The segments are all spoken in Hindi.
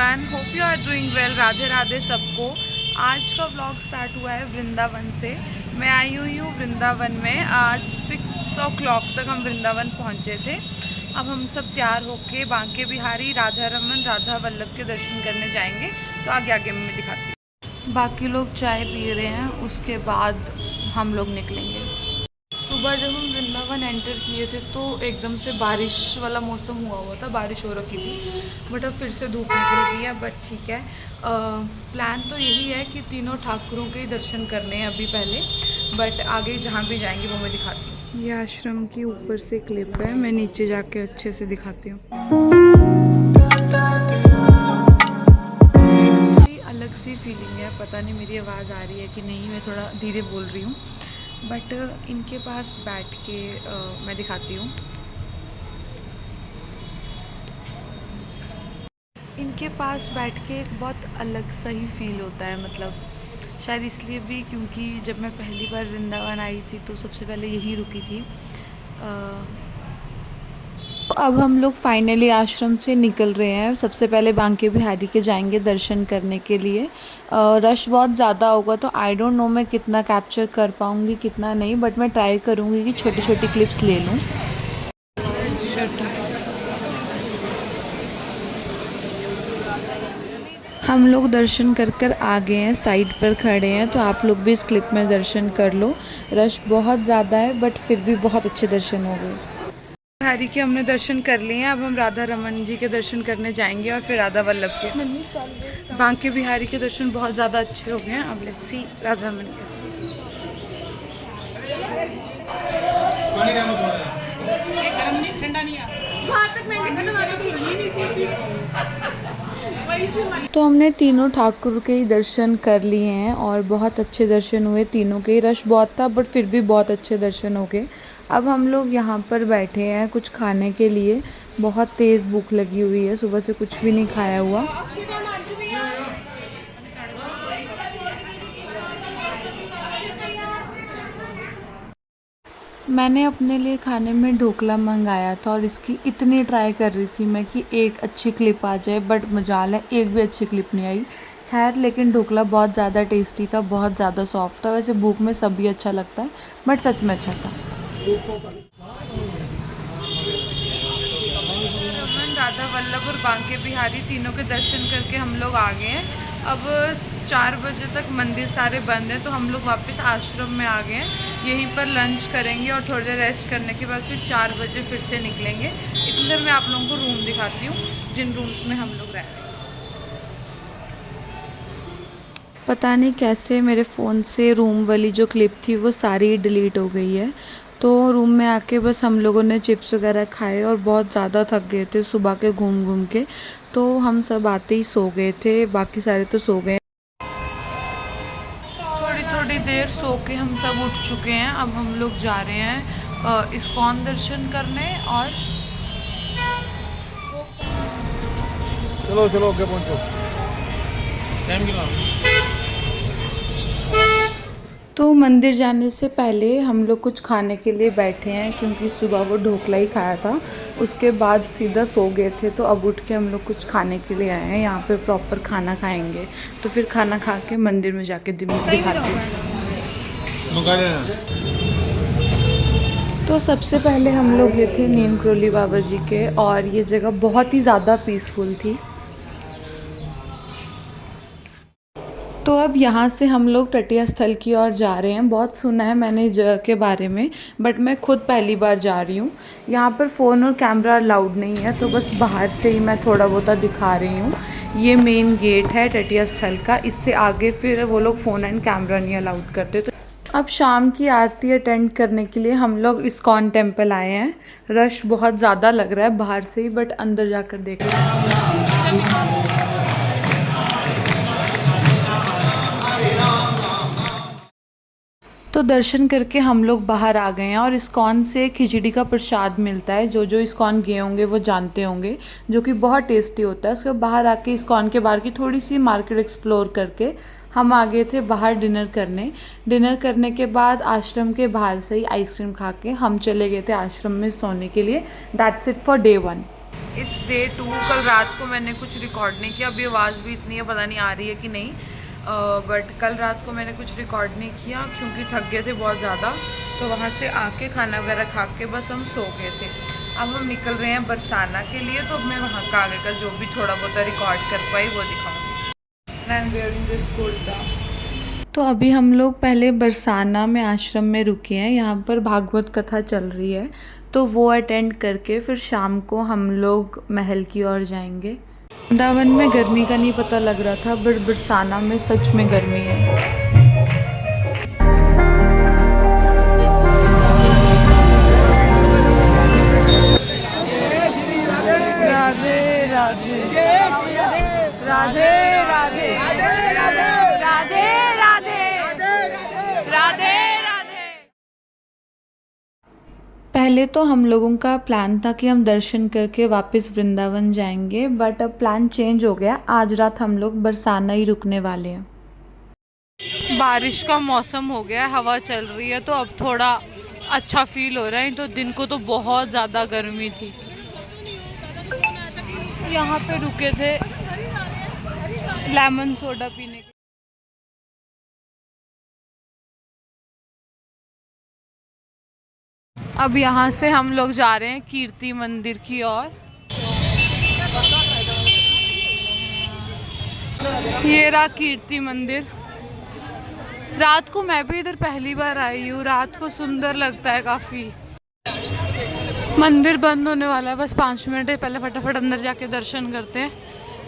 Everyone, hope you are doing well. Radhe Radhe सबको। आज का व्लॉग स्टार्ट हुआ है वृंदावन से। मैं आई हुई हूँ वृंदावन में। आज 6 o'clock तक हम वृंदावन पहुँचे थे। अब हम सब तैयार होके बांके बिहारी, राधा रमन, राधा वल्लभ के दर्शन करने जाएंगे। तो आगे आगे मैं दिखाती हूँ। बाकी लोग चाय पी रहे हैं, उसके बाद हम लोग निकलेंगे। सुबह जब हम वृंदावन एंटर किए थे तो एकदम से बारिश वाला मौसम हुआ था, बारिश हो रखी थी। बट अब फिर से धूप निकल गई है। बट ठीक है, प्लान तो यही है कि तीनों ठाकुरों के ही दर्शन करने हैं अभी पहले। बट आगे जहाँ भी जाएंगे वो मैं दिखाती हूँ। ये आश्रम की ऊपर से क्लिप है, मैं नीचे जाके अच्छे से दिखाती हूँ। अलग सी फीलिंग है, पता नहीं मेरी आवाज़ आ रही है कि नहीं, मैं थोड़ा धीरे बोल रही हूँ। बट इनके पास बैठ के मैं दिखाती हूँ। इनके पास बैठ के एक बहुत अलग सा ही फील होता है। मतलब शायद इसलिए भी क्योंकि जब मैं पहली बार वृंदावन आई थी तो सबसे पहले यहीं रुकी थी। अब हम लोग फाइनली आश्रम से निकल रहे हैं। सबसे पहले बांके बिहारी के जाएंगे दर्शन करने के लिए। रश बहुत ज़्यादा होगा तो आई डोंट नो मैं कितना कैप्चर कर पाऊँगी कितना नहीं, बट मैं ट्राई करूँगी कि छोटी छोटी क्लिप्स ले लूँ। हम लोग दर्शन कर आ गए हैं, साइड पर खड़े हैं, तो आप लोग भी इस क्लिप में दर्शन कर लो। रश बहुत ज़्यादा है बट फिर भी बहुत अच्छे दर्शन हो गए। बिहारी के हमने दर्शन कर लिए हैं। अब हम राधा रमन जी के दर्शन करने जाएंगे और फिर राधा वल्लभ के। बांके बिहारी के दर्शन बहुत ज़्यादा अच्छे हो गए हैं। अब लेट्स सी राधा रमन के। तो हमने तीनों ठाकुर के ही दर्शन कर लिए हैं और बहुत अच्छे दर्शन हुए। तीनों के ही रश बहुत था बट फिर भी बहुत अच्छे दर्शन हो गए। अब हम लोग यहाँ पर बैठे हैं कुछ खाने के लिए। बहुत तेज़ भूख लगी हुई है, सुबह से कुछ भी नहीं खाया हुआ। मैंने अपने लिए खाने में ढोकला मंगाया था और इसकी इतनी ट्राई कर रही थी मैं कि एक अच्छी क्लिप आ जाए, बट मजाल है एक भी अच्छी क्लिप नहीं आई। खैर, लेकिन ढोकला बहुत ज़्यादा टेस्टी था, बहुत ज़्यादा सॉफ्ट था। वैसे भूख में सब भी अच्छा लगता है बट सच में अच्छा था। राधा वल्लभ और बांके बिहारी तीनों के दर्शन करके हम लोग आ गए हैं। अब 4 बजे तक मंदिर सारे बंद हैं तो हम लोग वापस आश्रम में आ गए हैं। यहीं पर लंच करेंगे और थोड़ी देर रेस्ट करने के बाद फिर 4 बजे फिर से निकलेंगे। इतनी देर मैं आप लोगों को रूम दिखाती हूँ जिन रूम्स में हम लोग रह रहे हैं। पता नहीं कैसे मेरे फ़ोन से रूम वाली जो क्लिप थी वो सारी डिलीट हो गई है। तो रूम में आके बस हम लोगों ने चिप्स वगैरह खाए और बहुत ज़्यादा थक गए थे सुबह के घूम घूम के, तो हम सब आते ही सो गए थे। बाकी सारे तो सो गए। थोड़ी थोड़ी देर सो के हम सब उठ चुके हैं। अब हम लोग जा रहे हैं इस्कॉन दर्शन करने। और चलो चलो आगे पहुंचो, टाइम कितना। तो मंदिर जाने से पहले हम लोग कुछ खाने के लिए बैठे हैं क्योंकि सुबह वो ढोकला ही खाया था, उसके बाद सीधा सो गए थे। तो अब उठ के हम लोग कुछ खाने के लिए आए हैं। यहाँ पे प्रॉपर खाना खाएंगे, तो फिर खाना खा के मंदिर में जाके दिखाते हैं। तो सबसे पहले हम लोग ये थे नीम करोली बाबा जी के, और ये जगह बहुत ही ज़्यादा पीसफुल थी। तो अब यहाँ से हम लोग तटीय स्थल की ओर जा रहे हैं। बहुत सुना है मैंने इस जगह के बारे में, बट मैं खुद पहली बार जा रही हूँ। यहाँ पर फ़ोन और कैमरा अलाउड नहीं है, तो बस बाहर से ही मैं थोड़ा बहुत दिखा रही हूँ। ये मेन गेट है तटीय स्थल का, इससे आगे फिर वो लोग फ़ोन एंड कैमरा नहीं अलाउड करते। तो अब शाम की आरती अटेंड करने के लिए हम लोग इस्कॉन टेम्पल आए हैं। रश बहुत ज़्यादा लग रहा है बाहर से ही, बट अंदर जाकर देख रहे हैं। तो दर्शन करके हम लोग बाहर आ गए हैं और इस्कॉन से खिचड़ी का प्रसाद मिलता है। जो जो इस्कॉन गए होंगे वो जानते होंगे, जो कि बहुत टेस्टी होता है। उसके बाहर आके इस्कॉन के बाहर की थोड़ी सी मार्केट एक्सप्लोर करके हम आ गए थे बाहर डिनर करने। डिनर करने के बाद आश्रम के बाहर से ही आइसक्रीम खा के हम चले गए थे आश्रम में सोने के लिए। That's it for day 1। It's day 2। कल रात को मैंने कुछ रिकॉर्ड नहीं किया, अभी आवाज़ भी इतनी है, पता नहीं आ रही है कि नहीं, बट कल रात को मैंने कुछ रिकॉर्ड नहीं किया क्योंकि थक गए थे बहुत ज़्यादा। तो वहाँ से आके खाना वगैरह खा के बस हम सो गए थे। अब हम निकल रहे हैं बरसाना के लिए, तो मैं वहाँ का आगे का जो भी थोड़ा बहुत रिकॉर्ड कर पाई वो दिखाऊंगी। I am wearing this kurta. तो अभी हम लोग पहले बरसाना में आश्रम में रुके हैं, यहाँ पर भागवत कथा चल रही है, तो वो अटेंड करके फिर शाम को हम लोग महल की ओर जाएंगे। वृंदावन में गर्मी का नहीं पता लग रहा था, बट बरसाना में सच में गर्मी है। राधे राधे राधे राधे राधे राधे राधे। पहले तो हम लोगों का प्लान था कि हम दर्शन करके वापस वृंदावन जाएंगे, बट अब प्लान चेंज हो गया। आज रात हम लोग बरसाना ही रुकने वाले हैं। बारिश का मौसम हो गया, हवा चल रही है, तो अब थोड़ा अच्छा फील हो रहा है। तो दिन को तो बहुत ज़्यादा गर्मी थी। यहाँ पे रुके थे लेमन सोडा पीने के। अब यहाँ से हम लोग जा रहे हैं कीर्ति मंदिर की ओर। ये रहा कीर्ति मंदिर। रात को मैं भी इधर पहली बार आई हूँ, रात को सुंदर लगता है काफ़ी। मंदिर बंद होने वाला है, बस 5 मिनट है, पहले फटाफट अंदर जाके दर्शन करते हैं,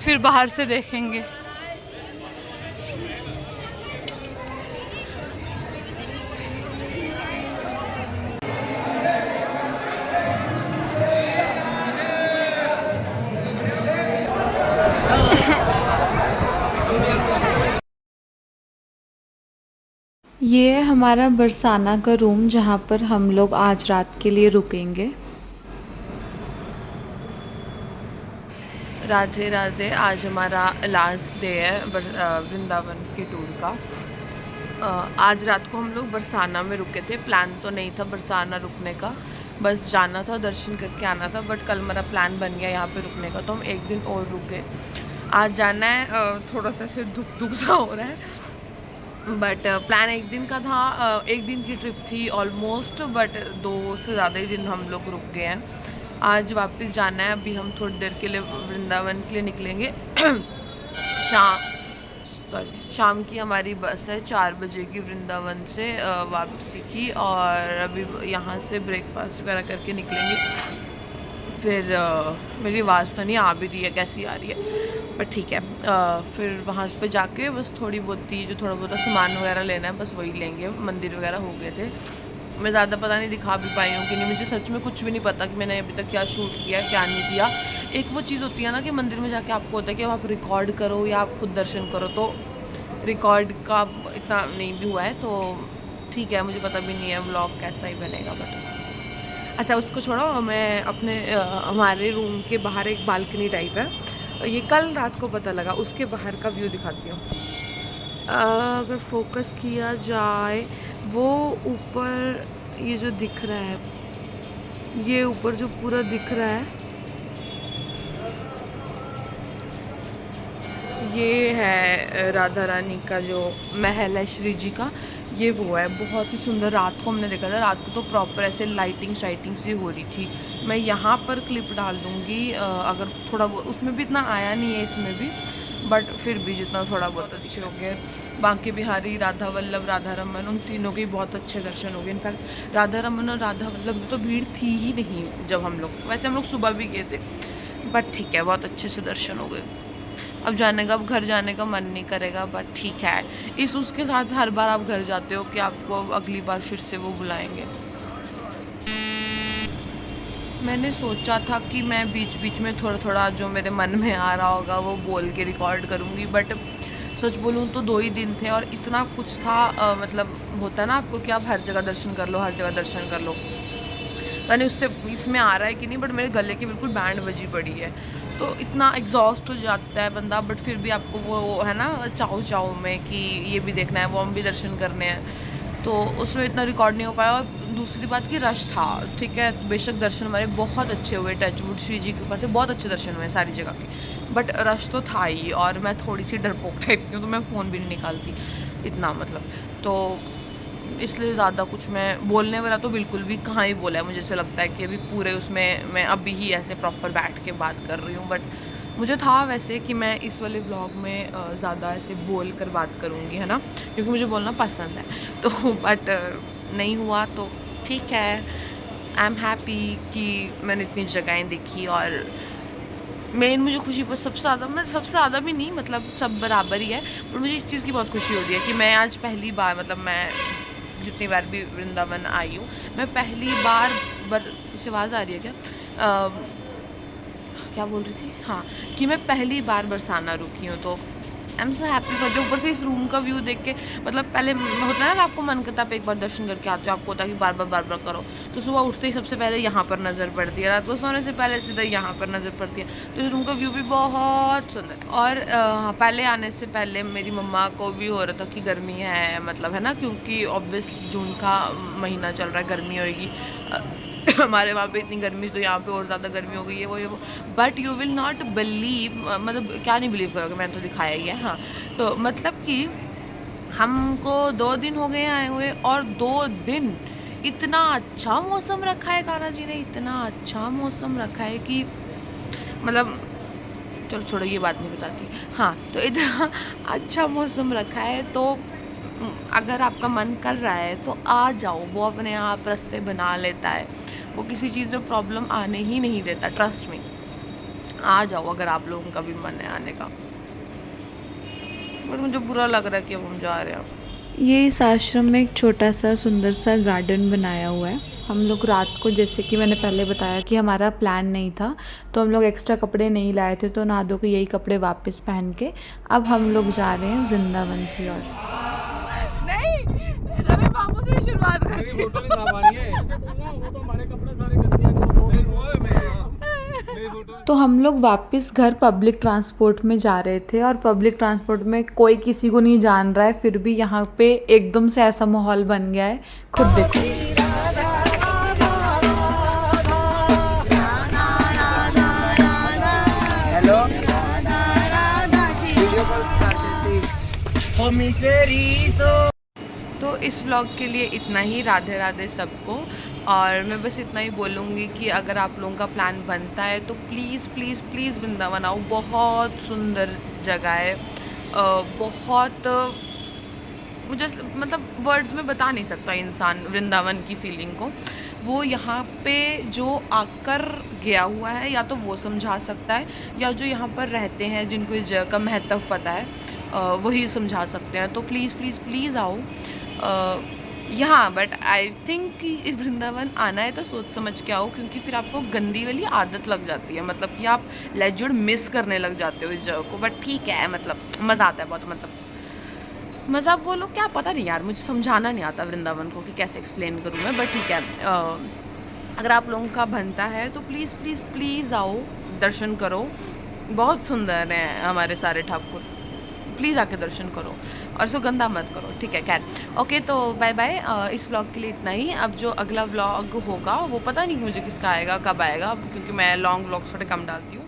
फिर बाहर से देखेंगे। ये है हमारा बरसाना का रूम, जहाँ पर हम लोग आज रात के लिए रुकेंगे। राधे राधे। आज हमारा लास्ट डे है वृंदावन के टूर का। आज रात को हम लोग बरसाना में रुके थे। प्लान तो नहीं था बरसाना रुकने का, बस जाना था, दर्शन करके आना था, बट कल मेरा प्लान बन गया यहाँ पे रुकने का, तो हम एक दिन और रुके। आज जाना है, थोड़ा सा ऐसे दुख सा हो रहा है, बट प्लान एक दिन का था। एक दिन की ट्रिप थी ऑलमोस्ट, बट 2 से ज़्यादा ही दिन हम लोग रुक गए हैं। आज वापस जाना है। अभी हम थोड़ी देर के लिए वृंदावन के लिए निकलेंगे। शाम की हमारी बस है 4 बजे की वृंदावन से वापसी की, और अभी यहाँ से ब्रेकफास्ट वगैरह करके निकलेंगे। फिर मेरी आवाज़ तो नहीं आ भी रही है, कैसी आ रही है, पर ठीक है। फिर वहाँ पे जाके बस थोड़ी बहुत जो थोड़ा बहुत सामान वगैरह लेना है, बस वही लेंगे। मंदिर वगैरह हो गए थे, मैं ज़्यादा पता नहीं दिखा भी पाई हूँ कि नहीं। मुझे सच में कुछ भी नहीं पता कि मैंने अभी तक क्या शूट किया, क्या नहीं किया। एक वो चीज़ होती है ना कि मंदिर में जाके आपको होता है कि आप रिकॉर्ड करो या आप खुद दर्शन करो, तो रिकॉर्ड का इतना नहीं भी हुआ है, तो ठीक है। मुझे पता भी नहीं है व्लॉग कैसा ही बनेगा, बट अच्छा उसको छोड़ो। मैं अपने हमारे रूम के बाहर एक बालकनी टाइप है, ये कल रात को पता लगा, उसके बाहर का व्यू दिखाती हूँ। अगर फोकस किया जाए, वो ऊपर ये जो दिख रहा है, ये ऊपर जो पूरा दिख रहा है, ये है राधा रानी का जो महल है श्री जी का, ये वो है। बहुत ही सुंदर। रात को हमने देखा था, रात को तो प्रॉपर ऐसे लाइटिंग शाइटिंग सी हो रही थी। मैं यहाँ पर क्लिप डाल दूँगी, अगर थोड़ा बहुत, उसमें भी इतना आया नहीं है इसमें भी, बट फिर भी जितना थोड़ा बहुत अच्छे हो गए। बांके बिहारी, राधा वल्लभ, राधा रमन, उन तीनों के बहुत अच्छे दर्शन हो गए। इनफैक्ट राधा रमन और राधा वल्लभ में तो भीड़ थी ही नहीं जब हम लोग, वैसे हम लोग सुबह भी गए थे, बट ठीक है, बहुत अच्छे से दर्शन हो गए। अब जाने का, अब घर जाने का मन नहीं करेगा, बट ठीक है। उसके साथ हर बार आप घर जाते हो कि आपको अगली बार फिर से वो बुलाएंगे। मैंने सोचा था कि मैं बीच बीच में थोड़ा थोड़ा जो मेरे मन में आ रहा होगा वो बोल के रिकॉर्ड करूँगी, बट सच बोलूँ तो 2 ही दिन थे और इतना कुछ था। मतलब होता है ना आपको कि आप हर जगह दर्शन कर लो, हर जगह दर्शन कर लो। यानी उससे इसमें आ रहा है कि नहीं, बट मेरे गले की बिल्कुल बैंड बजी पड़ी है, तो इतना एग्जॉस्ट हो जाता है बंदा, बट फिर भी आपको वो है ना चाव में कि ये भी देखना है, वो हम भी दर्शन करने हैं, तो उसमें इतना रिकॉर्ड नहीं हो पाया। और दूसरी बात कि रश था, ठीक है, बेशक दर्शन हमारे बहुत अच्छे हुए, टचवुड श्री जी के पास से बहुत अच्छे दर्शन हुए सारी जगह के, बट रश तो था ही, और मैं थोड़ी सी डरपोक टाइप की हूँ, तो मैं फ़ोन भी नहीं निकालती इतना, मतलब, तो इसलिए ज़्यादा कुछ मैं बोलने वाला तो बिल्कुल भी कहाँ ही बोला है। मुझे ऐसा लगता है कि अभी पूरे उसमें मैं अभी ही ऐसे प्रॉपर बैठ के बात कर रही हूँ, बट मुझे था वैसे कि मैं इस वाले व्लॉग में ज़्यादा ऐसे बोल कर बात करूँगी, है ना, क्योंकि मुझे बोलना पसंद है, तो बट नहीं हुआ तो ठीक है। आई एम हैप्पी कि मैंने इतनी जगहें देखी, और मेन मुझे खुशी पर सबसे ज़्यादा, मतलब सबसे ज़्यादा भी नहीं, मतलब सब बराबर ही है, पर मुझे इस चीज़ की बहुत खुशी होती है कि मैं आज पहली बार, मतलब मैं जितनी बार भी वृंदावन आई हूँ, मैं पहली बार पीछे आवाज़ आ रही है क्या? क्या बोल रही थी, हाँ, कि मैं पहली बार बरसाना रुकी हूँ, तो I am so happy for the. ऊपर से इस रूम का व्यू देख के, मतलब पहले होता है ना, आपको मन करता है आप एक बार दर्शन करके आते हो, आपको होता है कि बार बार करो, तो सुबह उठते ही सबसे पहले यहाँ पर नज़र पड़ती है, रात को सोने से पहले सीधा यहाँ पर नज़र पड़ती है, तो इस रूम का व्यू भी बहुत सुंदर है। और पहले आने से पहले मेरी मम्मा को भी हो रहा था कि गर्मी है, मतलब, है ना, क्योंकि ऑब्वियसली जून का महीना चल रहा है, गर्मी होएगी, हमारे वहाँ पे इतनी गर्मी, तो यहाँ पे और ज़्यादा गर्मी हो गई है, वो but you will not believe, मतलब क्या नहीं बिलीव करोगे, मैंने तो दिखाया ही है, हाँ, तो मतलब कि हमको 2 दिन हो गए आए हुए, और 2 दिन इतना अच्छा मौसम रखा है, कान्हा जी ने इतना अच्छा मौसम रखा है कि, मतलब, चलो छोड़ो, ये बात नहीं बताती, हाँ, तो इतना अच्छा मौसम रखा है, तो अगर आपका मन कर रहा है तो आ जाओ, वो अपने आप रास्ते बना लेता है, वो किसी चीज़ में प्रॉब्लम आने ही नहीं देता, ट्रस्ट में, आ जाओ अगर आप लोगों का भी मन है आने का, बट मुझे बुरा लग रहा है कि अब हम जा रहे हैं। ये इस आश्रम में एक छोटा सा सुंदर सा गार्डन बनाया हुआ है। हम लोग रात को, जैसे कि मैंने पहले बताया कि हमारा प्लान नहीं था, तो हम लोग एक्स्ट्रा कपड़े नहीं लाए थे, तो नहा धो के यही कपड़े वापस पहन के अब हम लोग जा रहे हैं वृंदावन की ओर। नहीं, रवि मामू से शुरुआत कर मेरी फोटो नहीं साफ आ रही है, ऐसे बोलना, वो तो हमारे कपड़े सारे गंदे हैं, वो है मेरी फोटो। तो हम लोग वापस घर पब्लिक ट्रांसपोर्ट में जा रहे थे, और पब्लिक ट्रांसपोर्ट में कोई किसी को नहीं जान रहा है, फिर भी यहाँ पे एकदम से ऐसा माहौल बन गया है, खुद देखो। तो इस व्लॉग के लिए इतना ही। राधे राधे सबको। और मैं बस इतना ही बोलूँगी कि अगर आप लोगों का प्लान बनता है तो प्लीज़ प्लीज़ प्लीज़ वृंदावन आओ, बहुत सुंदर जगह है, बहुत, मुझे मतलब वर्ड्स में बता नहीं सकता इंसान वृंदावन की फीलिंग को। वो यहाँ पे जो आकर गया हुआ है या तो वो समझा सकता है, या जो यहाँ पर रहते हैं जिनको इस जगह का महत्व पता है, वही समझा सकते हैं। तो प्लीज़ प्लीज़ प्लीज़ आओ यहाँ। बट आई थिंक कि वृंदावन आना है तो सोच समझ के आओ, क्योंकि फिर आपको गंदी वाली आदत लग जाती है, मतलब कि आप लेजिट मिस करने लग जाते हो इस जगह को। बट ठीक है, मतलब मज़ा आता है बहुत, मतलब मज़ा बोलो क्या, पता नहीं यार, मुझे समझाना नहीं आता वृंदावन को कि कैसे एक्सप्लेन करूँ मैं, बट ठीक है। अगर आप लोगों का बनता है तो प्लीज़ प्लीज़ प्लीज़ आओ, दर्शन करो, बहुत सुंदर हैं हमारे सारे ठाकुर, प्लीज़ आके दर्शन करो और इसको गंदा मत करो, ठीक है। खैर ओके, तो बाय बाय। इस व्लॉग के लिए इतना ही। अब जो अगला व्लॉग होगा वो पता नहीं मुझे किसका आएगा, कब आएगा, क्योंकि मैं लॉन्ग व्लॉग्स थोड़े कम डालती हूँ।